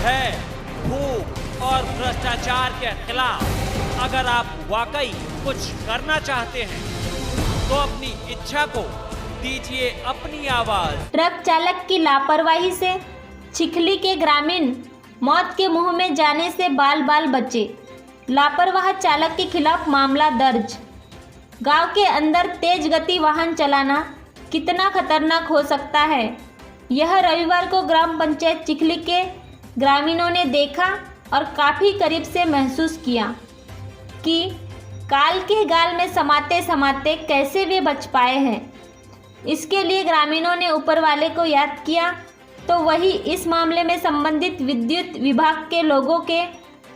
भय, भूख और भ्रष्टाचार के खिलाफ अगर आप वाकई कुछ करना चाहते हैं तो अपनी इच्छा को दीजिए अपनी आवाज। ट्रक चालक की लापरवाही से चिखली के ग्रामीण मौत के मुंह में जाने से बाल बाल बचे। लापरवाह चालक के खिलाफ मामला दर्ज। गांव के अंदर तेज गति वाहन चलाना कितना खतरनाक हो सकता है, यह रविवार को ग्राम पंचायत चिखली के ग्रामीणों ने देखा और काफ़ी करीब से महसूस किया कि काल के गाल में समाते समाते कैसे वे बच पाए हैं। इसके लिए ग्रामीणों ने ऊपर वाले को याद किया तो वही इस मामले में संबंधित विद्युत विभाग के लोगों के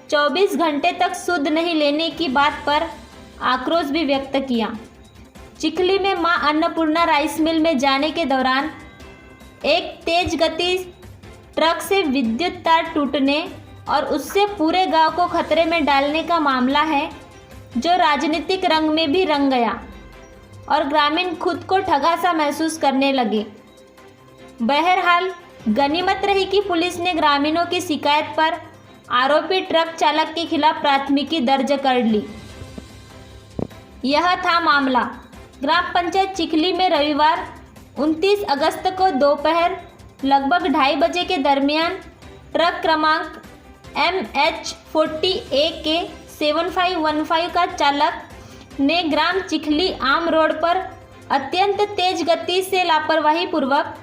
24 घंटे तक सुध नहीं लेने की बात पर आक्रोश भी व्यक्त किया। चिखली में मां अन्नपूर्णा राइस मिल में जाने के दौरान एक तेज गति ट्रक से विद्युत तार टूटने और उससे पूरे गांव को खतरे में डालने का मामला है जो राजनीतिक रंग में भी रंग गया और ग्रामीण खुद को ठगा सा महसूस करने लगे। बहरहाल गनीमत रही कि पुलिस ने ग्रामीणों की शिकायत पर आरोपी ट्रक चालक के खिलाफ प्राथमिकी दर्ज कर ली। यह था मामला। ग्राम पंचायत चिखली में रविवार 29 अगस्त को दोपहर लगभग 2:30 बजे के दरमियान ट्रक क्रमांक MH40AK 7515 का चालक ने ग्राम चिखली आम रोड पर अत्यंत तेज गति से लापरवाही पूर्वक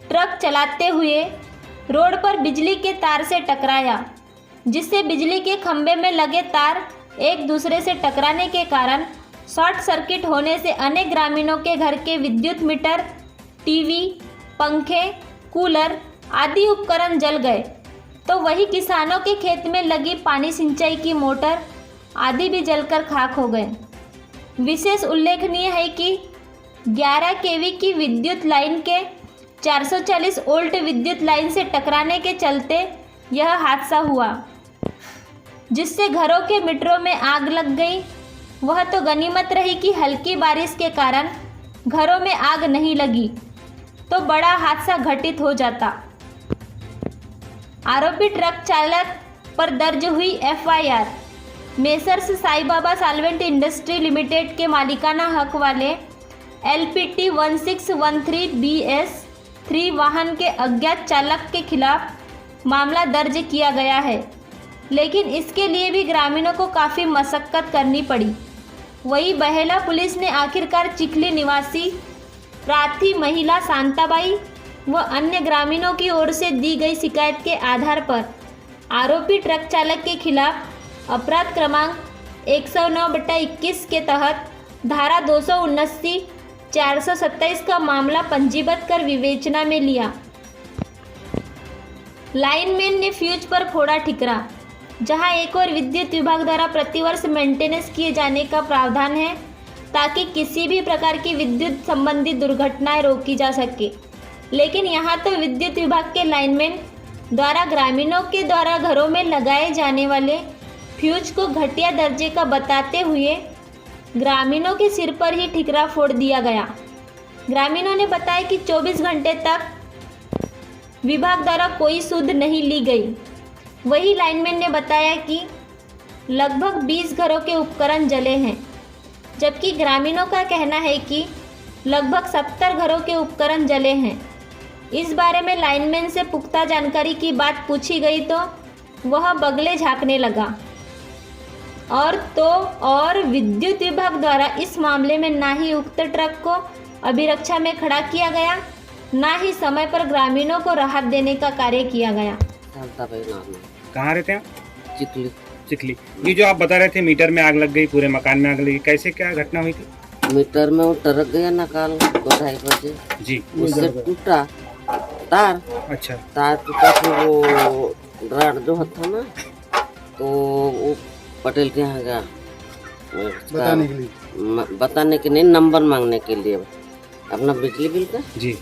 ट्रक चलाते हुए रोड पर बिजली के तार से टकराया, जिससे बिजली के खंभे में लगे तार एक दूसरे से टकराने के कारण शॉर्ट सर्किट होने से अनेक ग्रामीणों के घर के विद्युत मीटर, टीवी, पंखे, कूलर आदि उपकरण जल गए, तो वही किसानों के खेत में लगी पानी सिंचाई की मोटर आदि भी जलकर खाक हो गए। विशेष उल्लेखनीय है कि 11 केवी की विद्युत लाइन के 440 वोल्ट विद्युत लाइन से टकराने के चलते यह हादसा हुआ, जिससे घरों के मीटरों में आग लग गई। वह तो गनीमत रही कि हल्की बारिश के कारण घरों में आग नहीं लगी, तो बड़ा हादसा घटित हो जाता। आरोपी ट्रक चालक पर दर्ज हुई FIR। Messrs Sai Baba solvent industry limited के मालिकाना हक वाले LPT 1613BS 3 वाहन के अज्ञात चालक के खिलाफ मामला दर्ज किया गया है, लेकिन इसके लिए भी ग्रामीणों को काफ़ी मशक्कत करनी पड़ी। वही बहेला पुलिस ने आखिरकार चिखली निवासी प्रार्थी महिला शांताबाई व अन्य ग्रामीणों की ओर से दी गई शिकायत के आधार पर आरोपी ट्रक चालक के खिलाफ अपराध क्रमांक 109/21 के तहत धारा 279 427 का मामला पंजीबद्ध कर विवेचना में लिया। लाइनमैन ने फ्यूज पर फोड़ा ठिकरा। जहां एक और विद्युत विभाग द्वारा प्रतिवर्ष मेंटेनेंस किए जाने का प्रावधान है ताकि किसी भी प्रकार की विद्युत संबंधी दुर्घटनाएं रोकी जा सके, लेकिन यहां तो विद्युत विभाग के लाइनमैन द्वारा ग्रामीणों के द्वारा घरों में लगाए जाने वाले फ्यूज को घटिया दर्जे का बताते हुए ग्रामीणों के सिर पर ही ठिकरा फोड़ दिया गया। ग्रामीणों ने बताया कि 24 घंटे तक विभाग द्वारा कोई सुध नहीं ली गई। वही लाइनमैन ने बताया कि लगभग 20 घरों के उपकरण जले हैं, जबकि ग्रामीणों का कहना है कि लगभग 70 घरों के उपकरण जले हैं। इस बारे में लाइनमैन से पुख्ता जानकारी की बात पूछी गई तो वह बगले झाँकने लगा। और विद्युत विभाग द्वारा इस मामले में ना ही उक्त ट्रक को अभिरक्षा में खड़ा किया गया, ना ही समय पर ग्रामीणों को राहत देने का कार्य किया गया। कहाँ रहते हैं? चिखली। चिखली। ये जो आप बता रहे थे मीटर में आग लग गई, पूरे मकान में आग लगी, कैसे क्या घटना हुई थी? मीटर में वो टरक गया ना कल 2-2:30 बजे जी, उससे टूटा तार। अच्छा, तार टूटा फिर वो रॉड जो था ना, तो वो पटेल के यहाँ गया बताने के लिए नंबर मांगने के लिए अपना बिजली बिल का जी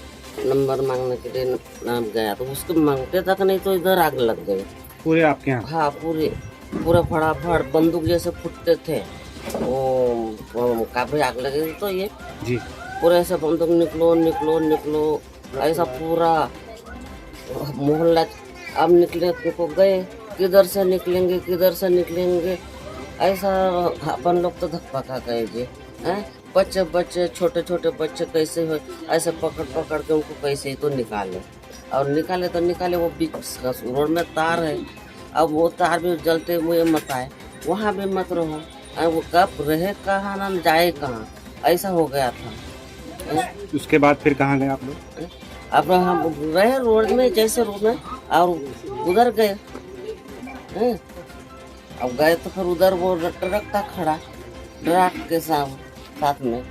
नंबर मांगने के लिए नाम गया, तो उसको मांगते तक नहीं तो इधर आग लग गई पूरे आपके यहाँ। हाँ पूरा फटाफट बंदूक जैसे फुटते थे वो काफी आग लगी। तो ये जी पूरा ऐसा बंदूक निकलो ऐसा पूरा मोहल्ला अब निकले को गए, किधर से निकलेंगे ऐसा अपन लोग तो धक्का गए जी हैं। बच्चे छोटे बच्चे कैसे हो ऐसे पकड़ के उनको कैसे तो निकाले, और निकाले वो बीच रोड में तार है। अब वो तार भी जलते हुए मत आए, वहाँ भी मत रहो, वो कब रहे कहाँ ना जाए कहाँ, ऐसा हो गया था। उसके बाद फिर कहाँ गए आप लोग? अब हम रहे रोड में, जैसे रोड में, और उधर गए हैं। अब गए तो फिर उधर वो ट्रक था खड़ा ड्राट के साथ में,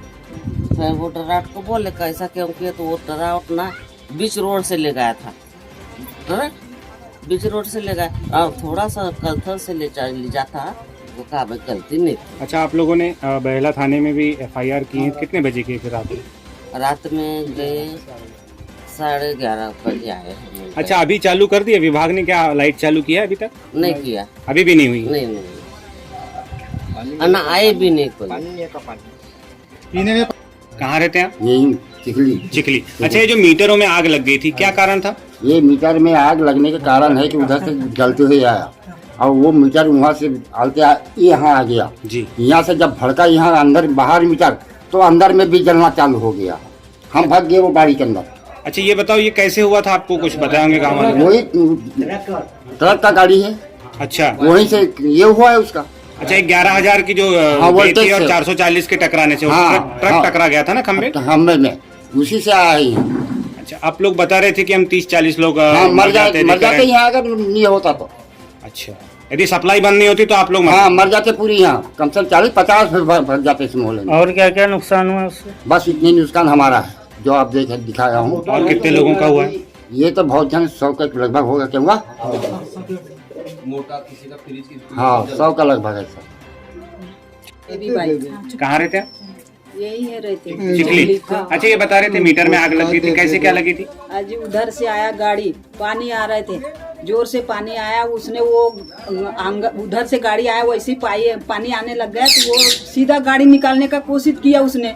फिर वो ड्राट को बोले कैसा क्यों किया, तो वो ड्राट ना बीच रोड से ले गया था, ट्रक बीच रोड से ले गया और थोड़ा सा कलथल से ले जाता, वो कहा भाई गलती नहीं। अच्छा, आप लोगों ने बहेला थाने में भी FIR की है, कितने बजे की फिर रात में गए 11:30 बजे आए। अच्छा, अभी चालू कर दिया विभाग ने? क्या लाइट चालू किया अभी तक? नहीं किया, अभी भी नहीं हुई? नहीं ना आए भी नहीं कोई। पीने में कहाँ रहते हैं आप? यही चिखली। अच्छा, ये जो मीटरों में आग लग गई थी, क्या कारण था? ये मीटर में आग लगने का कारण है कि उधर से जलते हुए आया और वो मीटर वहाँ से यहाँ आ गया जी। यहाँ से जब भड़का यहाँ अंदर बाहर मीटर, तो अंदर में भी जलना चालू हो गया। हम भाग गए वो गाड़ी के अंदर। अच्छा, ये बताओ ये कैसे हुआ था, आपको कुछ बताएंगे गाँव वाले? वही ट्रक का गाड़ी है। अच्छा, वहीं से ये हुआ है उसका। अच्छा, 11,000 की जो वोल्टेज थी और से। 440 के टकराने से ट्रक टकरा गया था ना खंबे? खंबे में उसी से आया है। अच्छा, आप लोग बता रहे थे कि हम 30-40 लोग मर जाते यहाँ अगर नहीं होता तो। अच्छा, यदि सप्लाई बंद नहीं होती तो आप लोग मर जाते पूरी यहाँ, कम से कम 40-50 भर जाते इस मोहल्ले में। और क्या क्या नुकसान हुआ उससे? बस इतनी नुकसान हमारा है जो आप दिखाया हूँ। और कितने लोगों का हुआ है? ये तो बहुत जन 100 का लगभग होगा। क्या हुआ? हाँ, 100 का लगभग है सर। कहाँ रहते हैं? यही है रहते हैं। चिखली। अच्छा, ये बता रहे थे मीटर में आग लगी थी, कैसे क्या लगी थी? आज उधर से आया गाड़ी, पानी आ रहे थे, जोर से पानी आया, उसने वो उधर से गाड़ी आया वैसे ही पानी आने लग गया, तो वो सीधा गाड़ी निकालने का कोशिश किया उसने,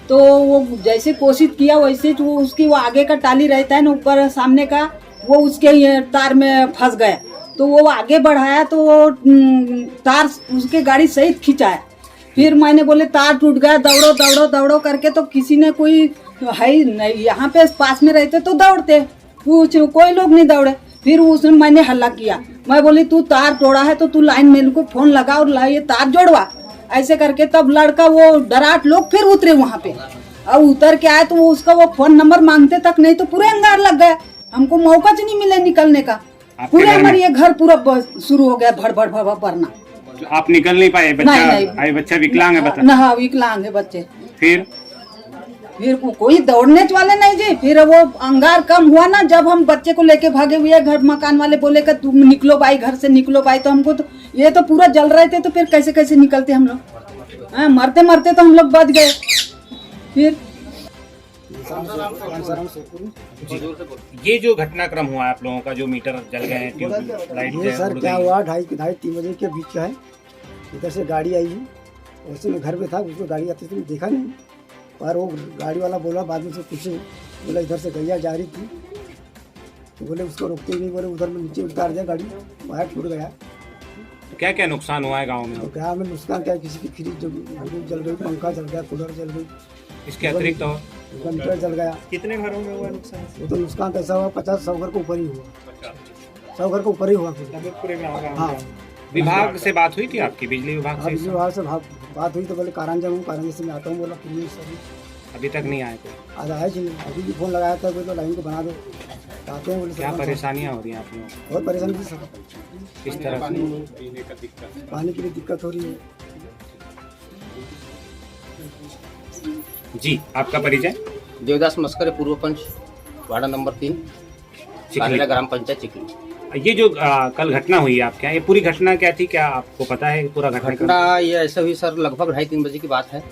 तो वो जैसे कोशिश किया वैसे तो उसकी वो आगे का टाली रहता है ना ऊपर सामने का, वो उसके तार में फंस गया, तो वो आगे बढ़ाया तो वो तार उसके गाड़ी सहित खिंचाया। फिर मैंने बोले तार टूट गया, दौड़ो करके, तो किसी ने कोई है नहीं यहाँ पे पास में रहते तो दौड़ते, कोई लोग नहीं दौड़े। फिर उसने मैंने हल्ला किया, मैं बोली तू तार तोड़ा है तो तू लाइन मैन को फोन लगा और ये तार जोड़वा, ऐसे करके तब लड़का वो डराट लोग फिर उतरे वहाँ पे, अब उतर के आए तो वो उसका वो फोन नंबर मांगते तक नहीं तो पूरे अंगार लग गया, हमको मौका नहीं मिले निकलने का, पूरे हमारे ये घर पूरा शुरू हो गया भड़ भरना। आप निकल नहीं पाए? बच्चा बच्चा विकलांग है? बता ना, विकलांग है बच्चे। फिर कोई दौड़ने वाले नहीं जी। फिर वो अंगार कम हुआ ना, जब हम बच्चे को लेके भागे हुए घर, मकान वाले बोले कि तुम निकलो भाई, घर से निकलो भाई, तो हमको तो ये तो पूरा जल रहे थे, तो फिर कैसे निकलते हम लोग? मरते तो हम लोग बच गए। फिर ये जो घटनाक्रम हुआ आप लोगों का, जो मीटर जल गए हैं, ट्यूबलाइट ये सर क्या हुआ, 2:30-3 बजे के बीच का है। इधर से गाड़ी आई है, वैसे मैं घर पे था, उसको गाड़ी आती थी देखा नहीं, पर वो गाड़ी वाला बोला बाद में से पूछे, बोला इधर से गैया जा रही थी, तो बोले उसको रोकते ही नहीं, बोले उधर में नीचे उतार दिया, गाड़ी बाहर टूट गया। क्या क्या नुकसान हुआ है गाँव में? तो गाँव में नुकसान क्या, किसी की फ्रिज जल गई, पंखा जल गया, कूलर जल गई, इसके अतिरिक्त और मीटर जल गया। कितने घरों में हुआ नुकसान? वो तो नुकसान कैसा हुआ, 50-100 घर के ऊपर ही हुआ, 100 घर के ऊपर ही हुआ। हाँ, विभाग से बात हुई थी आपकी? बिजली विभाग से? बिजली विभाग से बात हुई तो बोले कारांजा हूँ, कारांजा से मैं आता हूँ, बोला फिर अभी तक नहीं आए कोई? आज आए जी, अभी भी फोन लगाया था, बोले लाइन को बना दो, आते हैं बोले। क्या परेशानियाँ हो रही हैं आप लोगों को? बहुत परेशानी थी सर, किस तरह से? पानी की भी दिक्कत हो रही है। जी, आपका परिचय? देवदास मस्कर, पूर्व पंच, वार्ड नंबर 3, चिखली ग्राम पंचायत चिखली। ये जो कल घटना हुई है आपके यहाँ, ये पूरी घटना क्या थी, क्या आपको पता है पूरा घटना? ये ऐसा हुई सर, लगभग 2:30-3 बजे की बात है।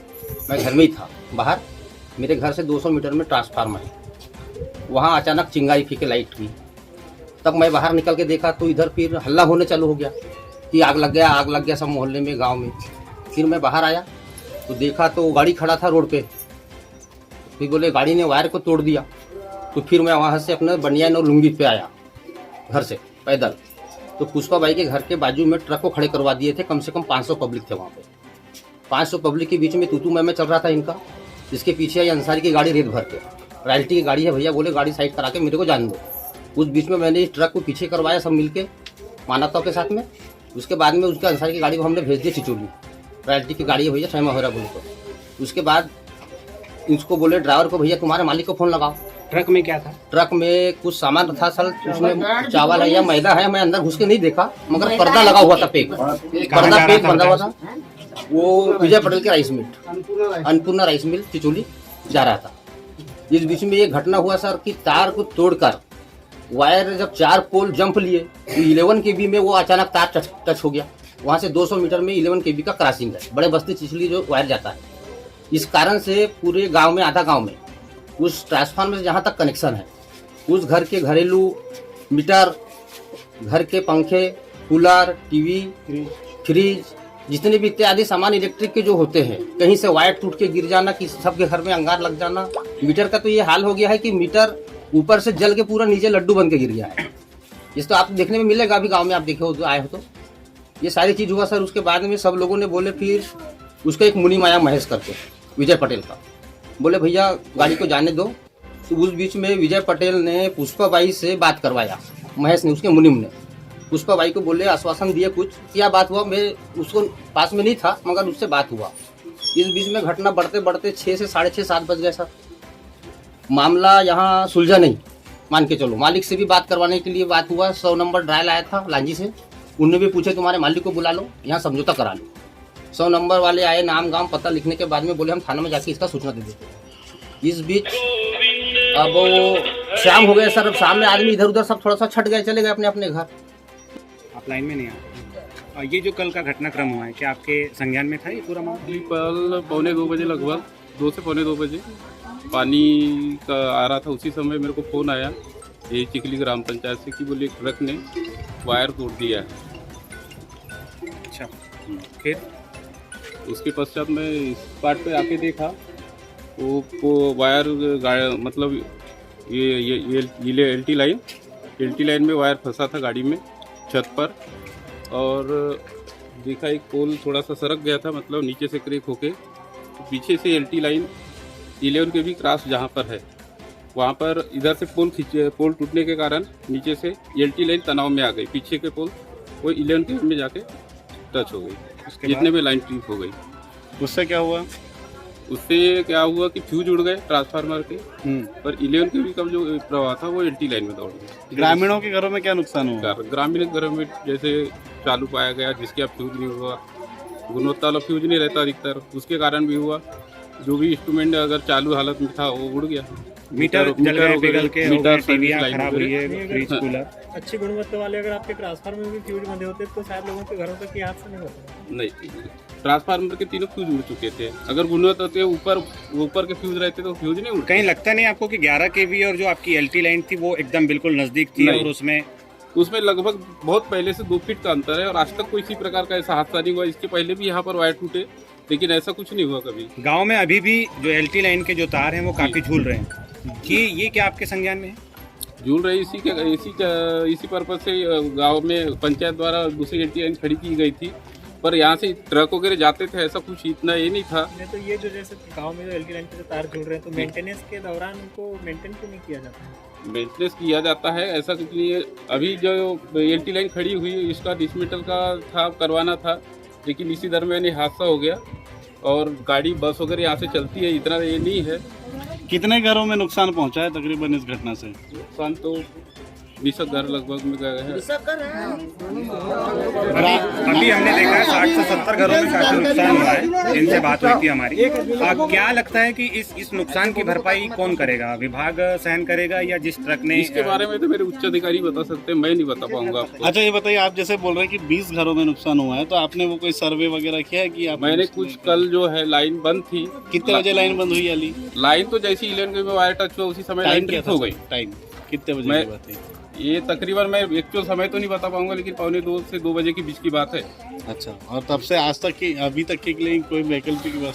मैं घर में ही था, बाहर मेरे घर से 200 मीटर में ट्रांसफार्मर है, वहाँ अचानक चिंगारी फीके लाइट हुई। तब मैं बाहर निकल के देखा तो इधर फिर हल्ला होने चालू हो गया कि आग लग गया सब मोहल्ले में, गाँव में। फिर मैं बाहर आया तो देखा तो गाड़ी खड़ा था रोड पे, फिर बोले गाड़ी ने वायर को तोड़ दिया। तो फिर मैं वहाँ से अपने बनियान और लुंगी पे आया घर से। पैदल। तो पुष्पा बाई के घर के बाजू में ट्रक को खड़े करवा दिए थे, कम से कम 500 पब्लिक थे वहाँ पे। 500 पब्लिक के बीच में तू मैं चल रहा था इनका। इसके पीछे आई अंसारी की गाड़ी रेत भर के, रॉयल्टी की गाड़ी है भैया, बोले गाड़ी साइड करा के मेरे को जान दो। उस बीच में मैंने इस ट्रक को पीछे करवाया सब मिलके मानवताओं के साथ में। उसके बाद में उसके अंसारी की गाड़ी को हमने भेज दी चिचोली, रॉयल्टी की गाड़ी है भैया, टाइम हो रहा बोले तो। उसके बाद इसको बोले ड्राइवर को, भैया तुम्हारे मालिक को फ़ोन लगाओ। ट्रक में क्या था? ट्रक में कुछ सामान था सर, उसमें चावल है या मैदा है, मैं अंदर घुस के नहीं देखा, मगर पर्दा लगा हुआ था, पर्दा पेक बंधा हुआ था। वो विजय पटेल के rice mill, Annapurna rice mill Chicholi जा रहा था। इस बीच में ये घटना हुआ सर कि तार को तोड़कर वायर जब 4 पोल जंप लिए तो 11 kV में वो अचानक तार टच हो गया। वहाँ से 200 मीटर में 11 kV का क्रॉसिंग है, बड़े बस्ती चिचोली जो वायर जाता है। इस कारण से पूरे गांव में, आधा गांव में उस ट्रांसफार्मर से जहाँ तक कनेक्शन है, उस घर के घरेलू मीटर, घर के पंखे, कूलर, टीवी, फ्रिज, जितने भी इत्यादि सामान इलेक्ट्रिक के जो होते हैं, कहीं से वायर टूट के गिर जाना, कि सबके घर में अंगार लग जाना। मीटर का तो ये हाल हो गया है कि मीटर ऊपर से जल के पूरा नीचे लड्डू बन के गिर गया है। इस तो आपको देखने में मिलेगा अभी गाँव में, आप देखे हो तो, आए हो तो। ये सारी चीज़ हुआ सर। उसके बाद में सब लोगों ने बोले, फिर उसका एक मुनि माया महेश करके विजय पटेल का, बोले भैया गाड़ी को जाने दो। तो उस बीच में विजय पटेल ने पुष्पा बाई से बात करवाया, महेश ने, उसके मुनिम ने। पुष्पा बाई को बोले, आश्वासन दिए कुछ, क्या बात हुआ, मैं उसको पास में नहीं था मगर उससे बात हुआ। इस बीच में घटना बढ़ते बढ़ते 6 से 6:30 7 बज गए सर। मामला यहाँ सुलझा नहीं, मान के चलो। मालिक से भी बात करवाने के लिए बात हुआ, 100 नंबर डायल आया था लांजी से, उनने भी पूछे तुम्हारे मालिक को बुला लो, यहाँ समझौता करा लो। 100 नंबर वाले आए, नाम गांव पता लिखने के बाद में बोले हम थाना में जाके इसका सूचना दे देते। इस बीच अब वो शाम हो गया सर। अब शाम में आदमी इधर उधर सब थोड़ा सा छट गए, चले गए अपने अपने घर। आप लाइन में नहीं आए। और ये जो कल का घटनाक्रम हुआ है, क्या आपके संज्ञान में था ये पूरा मामला? कल 1:45 बजे लगभग, 2 से 2:45 बजे पानी का आ रहा था। उसी समय मेरे को फ़ोन आया ये चिखली ग्राम पंचायत से कि बोले एक ट्रक ने वायर तोड़ दिया है। अच्छा, फिर उसके पश्चात मैं इस पार्ट पे आके देखा, वो वायर मतलब ये एलटी लाइन में वायर फंसा था गाड़ी में छत पर। और देखा एक पोल थोड़ा सा सरक गया था, मतलब नीचे से क्रैक होके। तो पीछे से एलटी लाइन 11 के भी क्रॉस जहाँ पर है, वहाँ पर इधर से पोल टूटने के कारण नीचे से एलटी लाइन तनाव में आ गई। पीछे के पोल वो 11 के में जाके टच हो गई, जितने भी लाइन ट्रिप हो गई। उससे क्या हुआ? उससे क्या हुआ कि फ्यूज उड़ गए ट्रांसफार्मर के, पर 11 के भी का जो प्रवाह था वो एलटी लाइन में दौड़ गया। ग्रामीणों के घरों में क्या नुकसान हुआ? ग्रामीण घरों में जैसे चालू पाया गया, जिसके अब फ्यूज नहीं हुआ, गुणवत्ता वाला फ्यूज नहीं रहता अधिकतर, उसके कारण भी हुआ। जो भी इंस्ट्रूमेंट अगर चालू हालत में था वो उड़ गया। मीटर जल गए, पिघल के, मीटर टीवियां खराब हुई है, फ्रिज, कूलर। अच्छी गुणवत्ता वाले अगर आपके ट्रांसफार्मर में भी फ्यूज बंधे होते तो शायद लोगों के घरों तक ये हादसा नहीं होता। नहीं, ट्रांसफार्मर के तीनों फ्यूज उड़ चुके थे। अगर गुणवत्ता के ऊपर के फ्यूज रहते तो फ्यूज नहीं उड़। कहीं लगता नहीं आपको कि 11 kV और जो आपकी एलटी लाइन थी वो एकदम बिल्कुल नजदीक थी? और उसमें लगभग बहुत पहले से 2 फीट का अंतर है और आज तक कोई इसी प्रकार का ऐसा हादसा नहीं हुआ। इसके पहले भी यहाँ पर वायर टूटे, लेकिन ऐसा कुछ नहीं हुआ कभी। गांव में अभी भी जो एलटी लाइन के जो तार हैं वो काफी झूल रहे हैं। ये क्या आपके संज्ञान में है? झूल रहे इसी पर्पज से गांव में पंचायत द्वारा दूसरी एलटी लाइन खड़ी की गई थी, पर यहाँ से ट्रक वगैरह जाते थे, ऐसा कुछ इतना ये नहीं था। नहीं तो ये जो जैसे गांव में जो एलटी लाइन के तार झूल रहे हैं, तो मेंटेनेंस के दौरान उनको मेंटेन क्यों नहीं किया जाता है? मेंटेनेंस किया जाता है, ऐसा कुछ नहीं है। अभी जो एलटी लाइन खड़ी हुई है इसका डिसमीटर का था, करवाना था, लेकिन इसी दरमियान ये हादसा हो गया। और गाड़ी बस वगैरह यहाँ से चलती है, इतना ये नहीं है। कितने घरों में नुकसान पहुंचा है तकरीबन इस घटना से? नुकसान तो 20 घर लगभग में गए हैं। अभी हमने देखा है 60 से 70 घरों में काफी नुकसान हुआ है, जिनसे बात हुई थी हमारी। क्या लगता है कि इस नुकसान की भरपाई कौन करेगा? विभाग सहन करेगा या जिस ट्रक ने? इसके बारे में तो मेरे उच्च अधिकारी बता सकते हैं, मैं नहीं बता पाऊंगा आपको। अच्छा ये बताइए, आप जैसे बोल रहे हैं कि 20 घरों में नुकसान हुआ है, तो आपने वो कोई सर्वे वगैरह किया है कि आप? मैंने कुछ, कल जो है लाइन बंद थी। कितने बजे लाइन बंद हुई? अली लाइन तो जैसे 11 में वायर टच हुआ उसी समय लाइन ट्रिप हो गई। टाइम कितने बजे की बात है ये? तकरीबन मैं एक्चुअल समय तो नहीं बता पाऊंगा, लेकिन 1:45 से 2 बजे के बीच की बात है। अच्छा, और तब से आज तक की, अभी तक के लिए कोई वैकल्पिक व्यवस्था